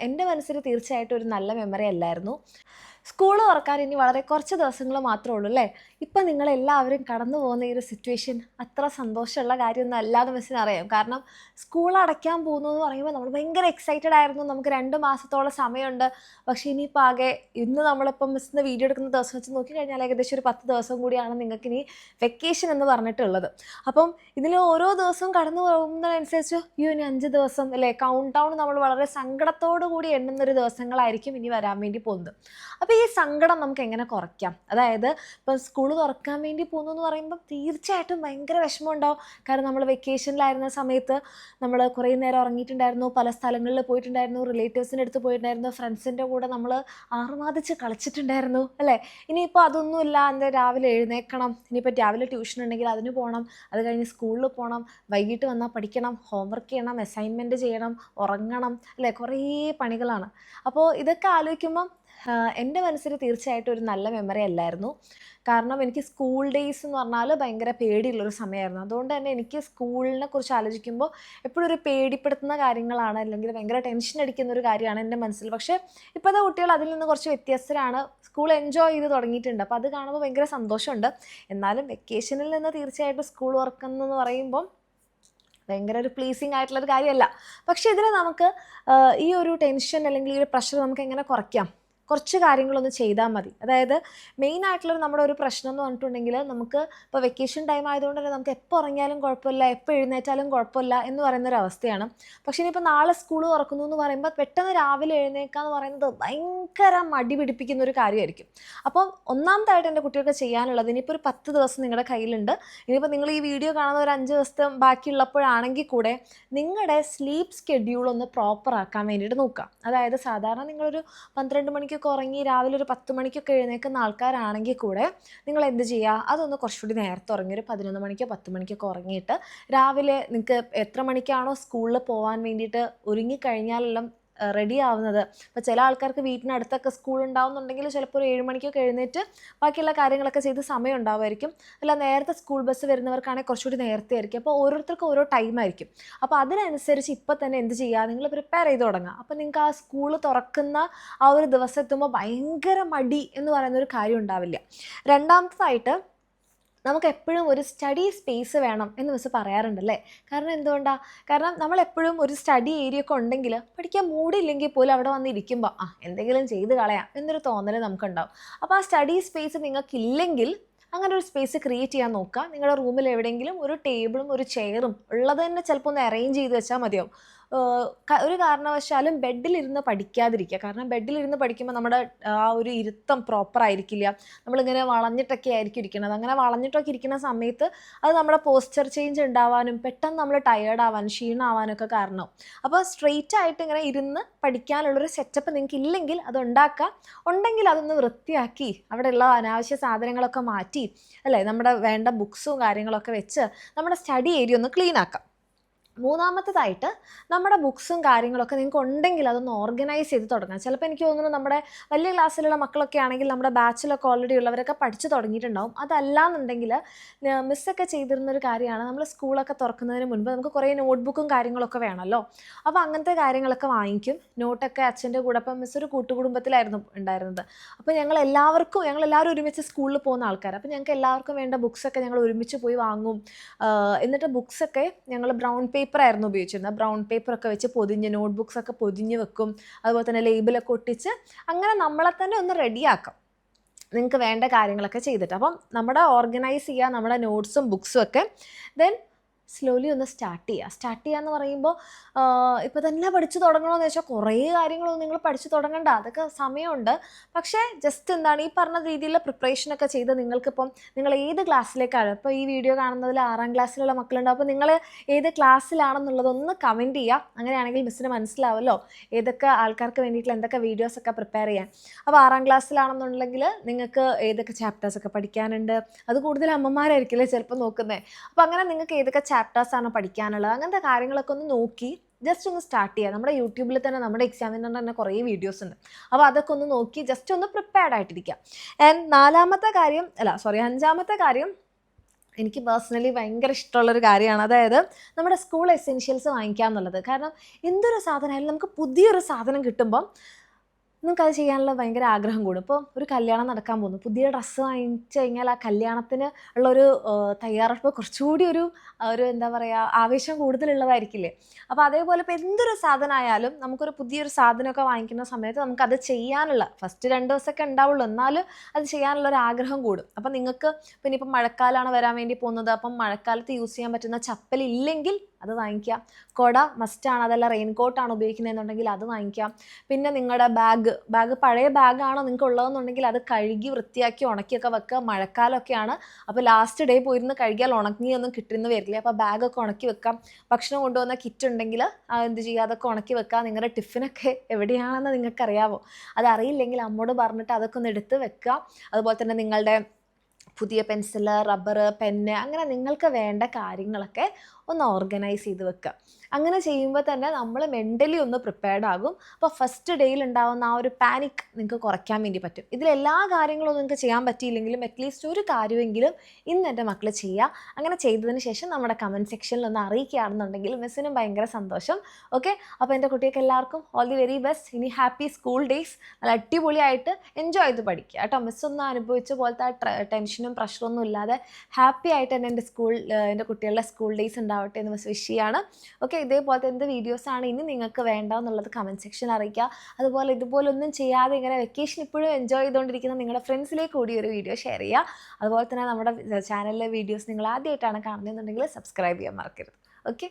എൻ്റെ മനസ്സിൽ തീർച്ചയായിട്ടും ഒരു നല്ല മെമ്മറി അല്ലായിരുന്നു. സ്കൂൾ തുറക്കാൻ ഇനി വളരെ കുറച്ച് ദിവസങ്ങൾ മാത്രമേ ഉള്ളൂ അല്ലേ? ഇപ്പം നിങ്ങളെല്ലാവരും കടന്നു പോകുന്ന ഈ ഒരു സിറ്റുവേഷൻ അത്ര സന്തോഷമുള്ള കാര്യമൊന്നും അല്ലാന്ന് മിസ്സിന് അറിയാം. കാരണം സ്കൂൾ അടയ്ക്കാൻ പോകുന്നു എന്ന് പറയുമ്പോൾ നമ്മൾ ഭയങ്കര എക്സൈറ്റഡ് ആയിരുന്നു. നമുക്ക് 2 മാസത്തോളം സമയമുണ്ട്. പക്ഷേ ഇനിയിപ്പോൾ ആകെ ഇന്ന് നമ്മളിപ്പം മിസ്സിന് വീഡിയോ എടുക്കുന്ന ദിവസം വെച്ച് നോക്കിക്കഴിഞ്ഞാൽ ഏകദേശം ഒരു 10 ദിവസം കൂടിയാണ് നിങ്ങൾക്കിനി വെക്കേഷൻ എന്ന് പറഞ്ഞിട്ടുള്ളത്. അപ്പം ഇതിൽ ഓരോ ദിവസവും കടന്നു പോകുന്നതനുസരിച്ച് ഇനി 5 ദിവസം അല്ലേ, കൗണ്ട് ഡൗൺ നമ്മൾ വളരെ സങ്കടത്തോടു കൂടി എണ്ണുന്നൊരു ദിവസങ്ങളായിരിക്കും ഇനി വരാൻ വേണ്ടി പോകുന്നത്. അപ്പോൾ ഈ സങ്കടം നമുക്ക് എങ്ങനെ കുറയ്ക്കാം? അതായത് ഇപ്പം സ്കൂൾ തുറക്കാൻ വേണ്ടി പോകുന്നു എന്ന് പറയുമ്പോൾ തീർച്ചയായിട്ടും ഭയങ്കര വിഷമം ഉണ്ടാവും. കാരണം നമ്മൾ വെക്കേഷനിലായിരുന്ന സമയത്ത് നമ്മൾ കുറേ നേരം ഉറങ്ങിയിട്ടുണ്ടായിരുന്നു, പല സ്ഥലങ്ങളിൽ പോയിട്ടുണ്ടായിരുന്നു, റിലേറ്റീവ്സിൻ്റെ അടുത്ത് പോയിട്ടുണ്ടായിരുന്നു, ഫ്രണ്ട്സിൻ്റെ കൂടെ നമ്മൾ ആർമാദിച്ച് കളിച്ചിട്ടുണ്ടായിരുന്നു അല്ലേ? ഇനിയിപ്പോൾ അതൊന്നുമില്ല, എന്താ രാവിലെ എഴുന്നേൽക്കണം, ഇനിയിപ്പോൾ രാവിലെ ട്യൂഷൻ ഉണ്ടെങ്കിൽ അതിന് പോകണം, അത് കഴിഞ്ഞ് സ്കൂളിൽ പോകണം, വൈകിട്ട് വന്നാൽ പഠിക്കണം, ഹോംവർക്ക് ചെയ്യണം, അസൈൻമെൻറ്റ് ചെയ്യണം, ഉറങ്ങണം അല്ലേ? കുറേ പണികളാണ്. അപ്പോൾ ഇതൊക്കെ ആലോചിക്കുമ്പം എൻ്റെ മനസ്സിൽ തീർച്ചയായിട്ടും ഒരു നല്ല മെമ്മറി അല്ലായിരുന്നു. കാരണം എനിക്ക് സ്കൂൾ ഡേയ്സ് എന്ന് പറഞ്ഞാൽ ഭയങ്കര പേടിയുള്ളൊരു സമയമായിരുന്നു. അതുകൊണ്ട് തന്നെ എനിക്ക് സ്കൂളിനെ കുറിച്ച് ആലോചിക്കുമ്പോൾ എപ്പോഴും ഒരു പേടിപ്പെടുത്തുന്ന കാര്യങ്ങളാണ്, അല്ലെങ്കിൽ ഭയങ്കര ടെൻഷൻ അടിക്കുന്ന ഒരു കാര്യമാണ് എൻ്റെ മനസ്സിൽ. പക്ഷേ ഇപ്പോഴത്തെ കുട്ടികൾ അതിൽ നിന്ന് കുറച്ച് വ്യത്യസ്തരാണ്, സ്കൂൾ എൻജോയ് ചെയ്ത് തുടങ്ങിയിട്ടുണ്ട്. അപ്പോൾ അത് കാണുമ്പോൾ ഭയങ്കര സന്തോഷമുണ്ട്. എന്നാലും വെക്കേഷനിൽ നിന്ന് തീർച്ചയായിട്ടും സ്കൂൾ തുറക്കുന്നതെന്ന് പറയുമ്പം ഭയങ്കര ഒരു പ്ലീസിങ് ആയിട്ടുള്ളൊരു കാര്യമല്ല. പക്ഷേ ഇതിൽ നമുക്ക് ഈ ഒരു ടെൻഷൻ അല്ലെങ്കിൽ ഈ ഒരു പ്രഷർ നമുക്ക് എങ്ങനെ കുറയ്ക്കാം? കുറച്ച് കാര്യങ്ങളൊന്ന് ചെയ്താൽ മതി. അതായത് മെയിനായിട്ടുള്ള നമ്മുടെ ഒരു പ്രശ്നം എന്ന് പറഞ്ഞിട്ടുണ്ടെങ്കിൽ, നമുക്ക് ഇപ്പോൾ വെക്കേഷൻ ടൈം ആയതുകൊണ്ട് തന്നെ നമുക്ക് എപ്പോൾ ഉറങ്ങിയാലും കുഴപ്പമില്ല, എപ്പോൾ എഴുന്നേറ്റാലും കുഴപ്പമില്ല എന്ന് പറയുന്നൊരവസ്ഥയാണ്. പക്ഷേ ഇനിയിപ്പോൾ നാളെ സ്കൂൾ തുറക്കുന്നു എന്ന് പറയുമ്പോൾ പെട്ടെന്ന് രാവിലെ എഴുന്നേൽക്കുക എന്ന് പറയുന്നത് ഭയങ്കര മടി പിടിപ്പിക്കുന്ന ഒരു കാര്യമായിരിക്കും. അപ്പം ഒന്നാമതായിട്ട് എൻ്റെ കുട്ടികൾക്ക് ചെയ്യാനുള്ളത്, ഇനിയിപ്പോൾ ഒരു 10 ദിവസം നിങ്ങളുടെ കയ്യിലുണ്ട്. ഇനിയിപ്പോൾ നിങ്ങൾ ഈ വീഡിയോ കാണുന്ന ഒരു 5 ദിവസത്തെ ബാക്കിയുള്ളപ്പോഴാണെങ്കിൽ കൂടെ നിങ്ങളുടെ സ്ലീപ്പ് സ്കെഡ്യൂൾ ഒന്ന് പ്രോപ്പർ ആക്കാൻ വേണ്ടിയിട്ട് നോക്കുക. അതായത് സാധാരണ നിങ്ങളൊരു 12 മണിക്ക് ഉറങ്ങി രാവിലെ ഒരു 10 മണിക്കൊക്കെ എഴുന്നേൽക്കുന്ന ആൾക്കാരാണെങ്കിൽ കൂടെ നിങ്ങൾ എന്ത് ചെയ്യുക, അതൊന്ന് കുറച്ചുകൂടി നേരത്തെ ഉറങ്ങി ഒരു 11 മണിക്കോ 10 മണിക്കൊക്കെ ഉറങ്ങിയിട്ട് രാവിലെ നിങ്ങൾക്ക് എത്ര മണിക്കാണോ സ്കൂളിൽ പോകാൻ വേണ്ടിയിട്ട് ഒരുങ്ങിക്കഴിഞ്ഞാലെല്ലാം റെഡി ആവുന്നത്. ഇപ്പോൾ ചില ആൾക്കാർക്ക് വീട്ടിനടുത്തൊക്കെ സ്കൂൾ ഉണ്ടാവുന്നുണ്ടെങ്കിൽ ചിലപ്പോൾ ഒരു 7 മണിക്കൊക്കെ എഴുന്നേറ്റ് ബാക്കിയുള്ള കാര്യങ്ങളൊക്കെ ചെയ്ത് സമയം ഉണ്ടാവുമായിരിക്കും. അല്ല നേരത്തെ സ്കൂൾ ബസ് വരുന്നവർക്കാണെങ്കിൽ കുറച്ചുകൂടി നേരത്തെ ആയിരിക്കും. അപ്പോൾ ഓരോരുത്തർക്കും ഓരോ ടൈമായിരിക്കും. അപ്പോൾ അതിനനുസരിച്ച് ഇപ്പം തന്നെ എന്ത് ചെയ്യുക, നിങ്ങൾ പ്രിപ്പയർ ചെയ്ത് തുടങ്ങുക. അപ്പോൾ നിങ്ങൾക്ക് ആ സ്കൂൾ തുറക്കുന്ന ആ ഒരു ദിവസം എത്തുമ്പോൾ ഭയങ്കര മടി എന്ന് പറയുന്നൊരു കാര്യം ഉണ്ടാവില്ല. രണ്ടാമത്തതായിട്ട് നമുക്ക് എപ്പോഴും ഒരു സ്റ്റഡി സ്പേസ് വേണം എന്ന് മിസ് പറയാറുണ്ടല്ലേ. കാരണം എന്തുകൊണ്ടാണ്? കാരണം നമ്മളെപ്പോഴും ഒരു സ്റ്റഡി ഏരിയ ഒക്കെ ഉണ്ടെങ്കിൽ പഠിക്കാൻ മൂടില്ലെങ്കിൽ പോലും അവിടെ വന്നിരിക്കുമ്പോൾ എന്തെങ്കിലും ചെയ്ത് കളയാം എന്നൊരു തോന്നൽ നമുക്കുണ്ടാവും. അപ്പോൾ ആ സ്റ്റഡി സ്പേസ് നിങ്ങൾക്കില്ലെങ്കിൽ അങ്ങനെ ഒരു സ്പേസ് ക്രിയേറ്റ് ചെയ്യാൻ നോക്കുക. നിങ്ങളുടെ റൂമിൽ എവിടെയെങ്കിലും ഒരു ടേബിളും ഒരു ചെയറും ഉള്ളത് തന്നെ ചിലപ്പോൾ ഒന്ന് അറേഞ്ച് ചെയ്ത് വെച്ചാൽ മതിയാവും. ഒരു കാരണവശാലും ബെഡിലിരുന്ന് പഠിക്കാതിരിക്കുക. കാരണം ബെഡിലിരുന്ന് പഠിക്കുമ്പോൾ നമ്മുടെ ആ ഒരു ഇരുത്തം പ്രോപ്പർ ആയിരിക്കില്ല. നമ്മളിങ്ങനെ വളഞ്ഞിട്ടൊക്കെ ആയിരിക്കും ഇരിക്കുന്നത്. അങ്ങനെ വളഞ്ഞിട്ടൊക്കെ ഇരിക്കുന്ന സമയത്ത് അത് നമ്മുടെ പോസ്ചർ ചേഞ്ച് ഉണ്ടാവാനും പെട്ടെന്ന് നമ്മൾ ടയേർഡ് ആവാനും ക്ഷീണമാവാനും ഒക്കെ കാരണമാവും. അപ്പോൾ സ്ട്രെയിറ്റ് ആയിട്ട് ഇങ്ങനെ ഇരുന്ന് പഠിക്കാനുള്ളൊരു സെറ്റപ്പ് നിങ്ങൾക്ക് ഇല്ലെങ്കിൽ അത് ഉണ്ടാക്കുക. ഉണ്ടെങ്കിൽ അതൊന്ന് വൃത്തിയാക്കി അവിടെയുള്ള അനാവശ്യ സാധനങ്ങളൊക്കെ മാറ്റി അല്ലേ, നമ്മുടെ വേണ്ട ബുക്സും കാര്യങ്ങളൊക്കെ വെച്ച് നമ്മുടെ സ്റ്റഡി ഏരിയ ഒന്ന് ക്ലീൻ ആക്കാം. മൂന്നാമത്തേതായിട്ട് നമ്മുടെ ബുക്സും കാര്യങ്ങളൊക്കെ നിങ്ങൾക്ക് ഉണ്ടെങ്കിൽ അതൊന്ന് ഓർഗനൈസ് ചെയ്ത് തുടങ്ങാം. ചിലപ്പോൾ എനിക്ക് തോന്നുന്നു നമ്മുടെ വലിയ ക്ലാസ്സിലുള്ള മക്കളൊക്കെ ആണെങ്കിൽ നമ്മുടെ ബാച്ചിലൊക്കെ ഓൾറെഡി ഉള്ളവരൊക്കെ പഠിച്ച് തുടങ്ങിയിട്ടുണ്ടാവും. അതല്ലാന്നുണ്ടെങ്കിൽ മിസ്സൊക്കെ ചെയ്തിരുന്നൊരു കാര്യമാണ്, നമ്മൾ സ്കൂളൊക്കെ തുറക്കുന്നതിന് മുൻപ് നമുക്ക് കുറേ നോട്ട്ബുക്കും കാര്യങ്ങളൊക്കെ വേണമല്ലോ. അപ്പോൾ അങ്ങനത്തെ കാര്യങ്ങളൊക്കെ വാങ്ങിക്കും. നോട്ടൊക്കെ അച്ഛൻ്റെ കൂടെ, അപ്പം മിസ് ഒരു കൂട്ടുകുടുംബത്തിലായിരുന്നു ഉണ്ടായിരുന്നത്. അപ്പോൾ ഞങ്ങളെല്ലാവരും ഒരുമിച്ച് സ്കൂളിൽ പോകുന്ന ആൾക്കാർ. അപ്പോൾ ഞങ്ങൾക്ക് എല്ലാവർക്കും വേണ്ട ബുക്സൊക്കെ ഞങ്ങൾ ഒരുമിച്ച് പോയി വാങ്ങും. എന്നിട്ട് ബുക്സൊക്കെ ഞങ്ങൾ ബ്രൗൺ പേപ്പറായിരുന്നു ഉപയോഗിച്ചിരുന്നത്. ബ്രൗൺ പേപ്പറൊക്കെ വെച്ച് പൊതിഞ്ഞ് നോട്ട്ബുക്സൊക്കെ പൊതിഞ്ഞ് വെക്കും. അതുപോലെ തന്നെ ലേബിളൊക്കെ ഒട്ടിച്ച് അങ്ങനെ നമ്മളെ തന്നെ ഒന്ന് റെഡിയാക്കാം നിങ്ങൾക്ക് വേണ്ട കാര്യങ്ങളൊക്കെ ചെയ്തിട്ട്. അപ്പം നമ്മുടെ ഓർഗനൈസ് ചെയ്യുക നമ്മുടെ നോട്ട്സും ബുക്സും ഒക്കെ. ദെൻ സ്ലോലി ഒന്ന് സ്റ്റാർട്ട് ചെയ്യുക എന്ന് പറയുമ്പോൾ ഇപ്പോൾ തന്നെ പഠിച്ചു തുടങ്ങണമെന്ന് വെച്ചാൽ കുറേ കാര്യങ്ങളൊന്നും നിങ്ങൾ പഠിച്ചു തുടങ്ങണ്ട, അതൊക്കെ സമയമുണ്ട്. പക്ഷേ ജസ്റ്റ് എന്താണ് ഈ പറഞ്ഞ രീതിയിലുള്ള പ്രിപ്പറേഷനൊക്കെ ചെയ്ത് നിങ്ങൾക്കിപ്പം നിങ്ങൾ ഏത് ക്ലാസ്സിലേക്കാണ്, ഇപ്പോൾ ഈ വീഡിയോ കാണുന്നതിൽ 6ാം ക്ലാസ്സിലുള്ള മക്കളുണ്ട്, അപ്പോൾ നിങ്ങൾ ഏത് ക്ലാസ്സിലാണെന്നുള്ളതൊന്ന് കമൻറ്റ് ചെയ്യുക. അങ്ങനെയാണെങ്കിൽ മിസ്സിന് മനസ്സിലാവുമല്ലോ ഏതൊക്കെ ആൾക്കാർക്ക് വേണ്ടിയിട്ടുള്ള എന്തൊക്കെ വീഡിയോസൊക്കെ പ്രിപ്പയർ ചെയ്യാൻ. അപ്പോൾ 6ാം ക്ലാസ്സിലാണെന്നുണ്ടെങ്കിൽ നിങ്ങൾക്ക് ഏതൊക്കെ ചാപ്റ്റേഴ്സൊക്കെ പഠിക്കാനുണ്ട്, അത് കൂടുതൽ അമ്മമാരായിരിക്കില്ലേ ചിലപ്പോൾ നോക്കുന്നത്. അപ്പോൾ അങ്ങനെ നിങ്ങൾക്ക് ഏതൊക്കെ ചാപ്റ്റേഴ്സാണ് പഠിക്കാനുള്ളത്, അങ്ങനത്തെ കാര്യങ്ങളൊക്കെ ഒന്ന് നോക്കി ജസ്റ്റ് ഒന്ന് സ്റ്റാർട്ട് ചെയ്യുക. നമ്മുടെ യൂട്യൂബിൽ തന്നെ നമ്മുടെ എക്സാമിന് തന്നെ കുറേ വീഡിയോസ് ഉണ്ട്. അപ്പോൾ അതൊക്കെ ഒന്ന് നോക്കി ജസ്റ്റ് ഒന്ന് പ്രിപ്പയർഡ് ആയിട്ടിരിക്കുക. ആൻഡ് അഞ്ചാമത്തെ കാര്യം എനിക്ക് പേഴ്സണലി ഭയങ്കര ഇഷ്ടമുള്ളൊരു കാര്യമാണ്. അതായത് നമ്മുടെ സ്കൂൾ എസെൻഷ്യൽസ് വാങ്ങിക്കുക എന്നുള്ളത്. കാരണം എന്തൊരു സാധനമായാലും നമുക്ക് പുതിയൊരു സാധനം കിട്ടുമ്പം നിങ്ങൾക്കത് ചെയ്യാനുള്ള ഭയങ്കര ആഗ്രഹം കൂടും. ഇപ്പോൾ ഒരു കല്യാണം നടക്കാൻ പോകുന്നു, പുതിയ ഡ്രസ്സ് വാങ്ങിച്ചു കഴിഞ്ഞാൽ ആ കല്യാണത്തിന് ഉള്ളൊരു തയ്യാറെടുപ്പ് കുറച്ചുകൂടി ഒരു എന്താ പറയുക, ആവേശം കൂടുതലുള്ളതായിരിക്കില്ലേ. അപ്പോൾ അതേപോലെ ഇപ്പോൾ എന്തൊരു സാധനമായാലും നമുക്കൊരു പുതിയൊരു സാധനമൊക്കെ വാങ്ങിക്കുന്ന സമയത്ത് നമുക്കത് ചെയ്യാനുള്ള ഫസ്റ്റ് 2 ദിവസമൊക്കെ ഉണ്ടാവുള്ളൂ, എന്നാലും അത് ചെയ്യാനുള്ള ഒരു ആഗ്രഹം കൂടും. അപ്പം നിങ്ങൾക്ക് പിന്നെ ഇപ്പം മഴക്കാലമാണ് വരാൻ വേണ്ടി പോകുന്നത്, അപ്പം മഴക്കാലത്ത് യൂസ് ചെയ്യാൻ പറ്റുന്ന ചപ്പലില്ലെങ്കിൽ അത് വാങ്ങിക്കാം. കുട മസ്റ്റാണ്, അതല്ല റെയിൻ കോട്ടാണ് ഉപയോഗിക്കുന്നതെന്നുണ്ടെങ്കിൽ അത് വാങ്ങിക്കാം. പിന്നെ നിങ്ങളുടെ ബാഗ് പഴയ ബാഗാണോ നിങ്ങൾക്ക് ഉള്ളതെന്നുണ്ടെങ്കിൽ അത് കഴുകി വൃത്തിയാക്കി ഉണക്കിയൊക്കെ വെക്കുക. മഴക്കാലമൊക്കെയാണ്, അപ്പോൾ ലാസ്റ്റ് ഡേ പോയിരുന്ന് കഴുകിയാൽ ഉണങ്ങിയൊന്നും കിട്ടുന്ന വരില്ല. അപ്പോൾ ബാഗൊക്കെ ഉണക്കി വെക്കാം. ഭക്ഷണം കൊണ്ടുവന്ന കിറ്റ് ഉണ്ടെങ്കിൽ എന്ത് ചെയ്യുക, അതൊക്കെ ഉണക്കി വെക്കുക. നിങ്ങളുടെ ടിഫിനൊക്കെ എവിടെയാണെന്ന് നിങ്ങൾക്കറിയാമോ? അതറിയില്ലെങ്കിൽ അമ്മോട് പറഞ്ഞിട്ട് അതൊക്കെ ഒന്ന് എടുത്ത് വെക്കുക. അതുപോലെ തന്നെ നിങ്ങളുടെ പുതിയ പെൻസില്, റബ്ബർ, പെന്ന്, അങ്ങനെ നിങ്ങൾക്ക് വേണ്ട കാര്യങ്ങളൊക്കെ ഒന്ന് ഓർഗനൈസ് ചെയ്ത് വെക്കുക. അങ്ങനെ ചെയ്യുമ്പോൾ തന്നെ നമ്മൾ മെൻ്റലി ഒന്ന് പ്രിപ്പയർഡ് ആകും. അപ്പോൾ ഫസ്റ്റ് ഡേയിൽ ഉണ്ടാകുന്ന ആ ഒരു പാനിക് നിങ്ങൾക്ക് കുറയ്ക്കാൻ വേണ്ടി പറ്റും. ഇതിലെല്ലാ കാര്യങ്ങളും നിങ്ങൾക്ക് ചെയ്യാൻ പറ്റിയില്ലെങ്കിലും അറ്റ്ലീസ്റ്റ് ഒരു കാര്യമെങ്കിലും ഇന്ന് എൻ്റെ മക്കൾ ചെയ്യുക. അങ്ങനെ ചെയ്തതിന് ശേഷം നമ്മുടെ കമൻറ്റ് സെക്ഷനിൽ ഒന്ന് അറിയിക്കുകയാണെന്നുണ്ടെങ്കിൽ മിസ്സിനും ഭയങ്കര സന്തോഷം. ഓക്കെ, അപ്പോൾ എൻ്റെ കുട്ടികൾക്ക് എല്ലാവർക്കും ഓൾ ദി വെരി ബെസ്റ്റ്. ഇനി ഹാപ്പി സ്കൂൾ ഡേയ്സ്, നല്ല അടിപൊളിയായിട്ട് എൻജോയ് ചെയ്ത് പഠിക്കുക കേട്ടോ. മിസ്സൊന്നും അനുഭവിച്ച പോലത്തെ ആ ടെൻഷനും പ്രഷറൊന്നും ഇല്ലാതെ ഹാപ്പി ആയിട്ട് തന്നെ എൻ്റെ കുട്ടികളുടെ സ്കൂൾ ഡേയ്സ് ഉണ്ടാവട്ടെ എന്ന് മിസ് വിഷ് ചെയ്യാണ്. ഓക്കെ, ഇതേപോലത്തെ എന്ത് വീഡിയോസാണ് ഇനി നിങ്ങൾക്ക് വേണ്ടതെന്നുള്ളത് കമൻറ്റ് സെക്ഷനിൽ അറിയിക്കുക. അതുപോലെ ഇതുപോലൊന്നും ചെയ്യാതെ ഇങ്ങനെ വെക്കേഷൻ ഇപ്പോഴും എൻജോയ് ചെയ്തുകൊണ്ടിരിക്കുന്ന നിങ്ങളുടെ ഫ്രണ്ട്സിലേക്ക് കൂടി ഒരു വീഡിയോ ഷെയർ ചെയ്യുക. അതുപോലെ തന്നെ നമ്മുടെ ചാനലിലെ വീഡിയോസ് നിങ്ങൾ ആദ്യമായിട്ടാണ് കാണുന്നതെന്നുണ്ടെങ്കിൽ സബ്സ്ക്രൈബ് ചെയ്യാൻ മറക്കരുത്. ഓക്കെ.